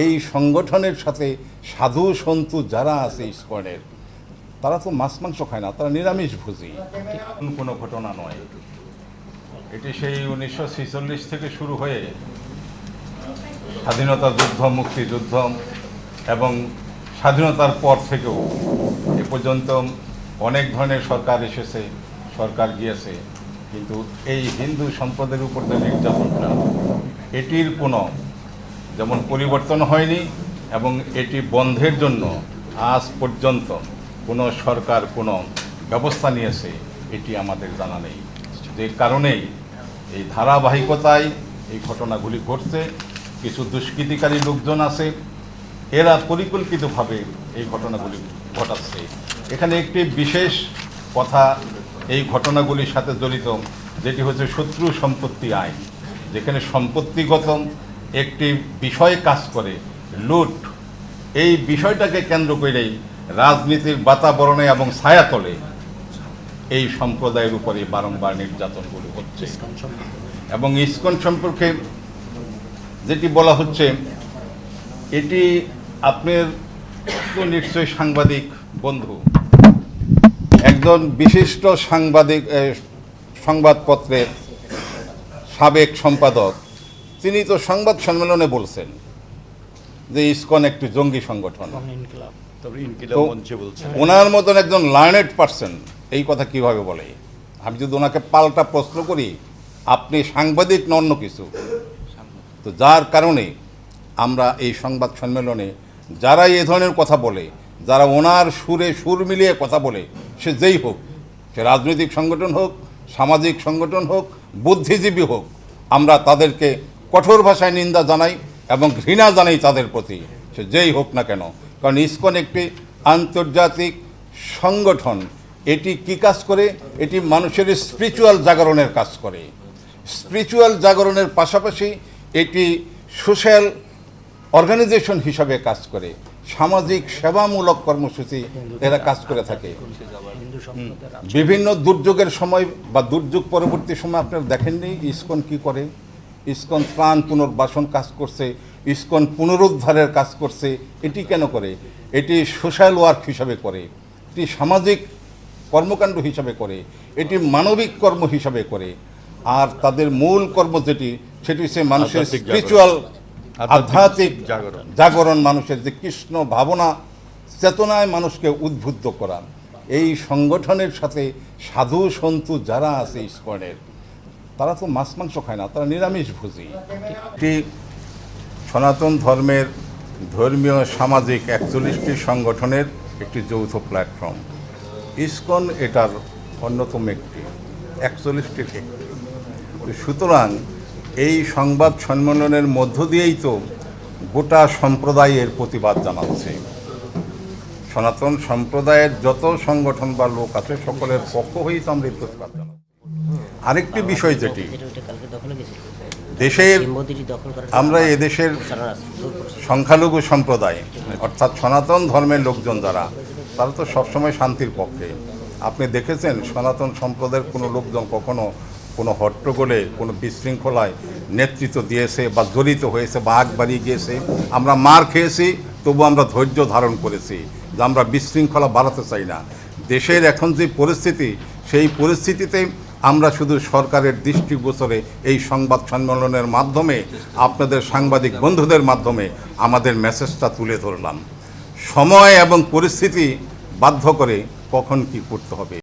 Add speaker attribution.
Speaker 1: এই সংগঠনের সাথে সাধু সন্তু যারা আছে ইসকনের, তারা তো মাছ মাংস খায় না, তারা নিরামিষ ভোজী। কোনো ঘটনা নয়, এটি সেই 1946 থেকে শুরু হয়ে স্বাধীনতা যুদ্ধ, মুক্তিযুদ্ধ এবং স্বাধীনতার পর থেকেও এ পর্যন্ত অনেক ধরনের সরকার এসেছে, সরকার গিয়েছে, কিন্তু এই হিন্দু সম্প্রদায়ের উপর যে নির্যাতনটা, এটির কোনো যেমন পরিবর্তন হয়নি এবং এটি বন্ধের জন্য আজ পর্যন্ত কোনো সরকার কোনো ব্যবস্থা নিয়েছে এটি আমাদের জানা নেই। যে কারণেই এই ধারাবাহিকতায় এই ঘটনাগুলি ঘটছে। কিছু দুষ্কৃতিকারী লোকজন আছে, এরা পরিকল্পিতভাবে এই ঘটনাগুলি ঘটাচ্ছে। এখানে একটি বিশেষ কথা এই ঘটনাগুলির সাথে জড়িত, যেটি হচ্ছে শত্রু সম্পত্তি আইন, যেখানে সম্পত্তিগত একটি বিষয় কাজ করে, লুট। এই বিষয়টাকে কেন্দ্র করেই রাজনীতির বাতাবরণে এবং ছায়াতলে এই সম্প্রদায়ের উপরে বারংবার নির্যাতনগুলি হচ্ছে। এবং ইসকন সম্পর্কে যেটি বলা হচ্ছে, এটি আপনার তো নিশ্চয়ই সাংবাদিক বন্ধু, একজন বিশিষ্ট সাংবাদিক, সংবাদপত্রের সাবেক সম্পাদক, তিনি তো সংবাদ সম্মেলনে বলছেন যে ইসকন একটি জঙ্গি সংগঠন। ওনার মতন একজন লার্নেড পারসন এই কথা কিভাবে বলে? আমি যদি ওনাকে পাল্টা প্রশ্ন করি, আপনি সাংবাদিক না অন্য কিছু? তো যার কারণে আমরা এই সংবাদ সম্মেলনে যারা এই ধরনের কথা বলে, যারা ওনার সুরে সুর মিলিয়ে কথা বলে, সে যেই হোক, সে রাজনৈতিক সংগঠন হোক, সামাজিক সংগঠন হোক, বুদ্ধিজীবী হোক, আমরা তাদেরকে কঠোর ভাষায় নিন্দা জানাই এবং ঘৃণা জানাই তাদের প্রতি, সে যেই হোক না কেন। কারণ ইসকন একটি আন্তর্জাতিক সংগঠন। এটি কি কাজ করে? এটি মানুষের স্পিরিচুয়াল জাগরণের কাজ করে। স্পিরিচুয়াল জাগরণের পাশাপাশি এটি সোশ্যাল অর্গানাইজেশন হিসাবে কাজ করে, সামাজিক সেবামূলক কর্মসূচি এরা কাজ করে থাকে। বিভিন্ন দুর্যোগের সময় বা দুর্যোগ পরবর্তী সময় আপনারা দেখেননি ইসকন কি করে? ইসকন ত্রাণ পুনর্বাসন কাজ করছে, ইসকন পুনরুদ্ধারের কাজ করছে। এটি কেন করে? এটি সোশ্যাল ওয়ার্ক হিসাবে করে, এটি সামাজিক কর্মকাণ্ড হিসাবে করে, এটি মানবিক কর্ম হিসাবে করে। আর তাদের মূল কর্ম যেটি, সেটি হচ্ছে মানুষের স্পিরিচুয়াল আধ্যাত্মিক জাগরণ, মানুষের যে কৃষ্ণ ভাবনা চেতনায় মানুষকে উদ্বুদ্ধ করা। এই সংগঠনের সাথে সাধু সন্তু যারা আছে ইসকনের, তারা তো মাছ মাংস খায় না, তারা নিরামিষ ভোজী। এটি সনাতন ধর্মের ধর্মীয় সামাজিক 41টি সংগঠনের একটি যৌথ প্ল্যাটফর্ম। ইসকন এটার অন্যতম একটি, 41টির একটি। সুতরাং এই সংবাদ সম্মেলনের মধ্য দিয়েই তো গোটা সম্প্রদায়ের প্রতিবাদ জানাচ্ছে। সনাতন সম্প্রদায়ের যত সংগঠন বা লোক আছে, সকলের পক্ষ হয়েই তো আমরা প্রতিবাদ জানাচ্ছি। আরেকটি বিষয় যেটি দেশের, আমরা এদেশের সংখ্যালঘু সম্প্রদায় অর্থাৎ সনাতন ধর্মের লোকজন যারা, তারা তো সবসময় শান্তির পক্ষে। আপনি দেখেছেন সনাতন সম্প্রদায়ের কোনো লোকজন কখনো কোনো হট্টগোলে, কোনো বিশৃঙ্খলায় নেতৃত্ব দিয়েছে বা জড়িত হয়েছে বা আগ বাড়িয়ে গিয়েছে? আমরা মার খেয়েছি, তবু আমরা ধৈর্য ধারণ করেছি যে আমরা বিশৃঙ্খলা বাড়াতে চাই না। দেশের এখন যে পরিস্থিতি, সেই পরিস্থিতিতে আমরা শুধু সরকারের দৃষ্টিগোচরে এই সংবাদ সম্মেলনের মাধ্যমে, আপনাদের সাংবাদিক বন্ধুদের মাধ্যমে আমাদের মেসেজটা তুলে ধরলাম। সময় এবং পরিস্থিতি বাধ্য করে কখন কি করতে হবে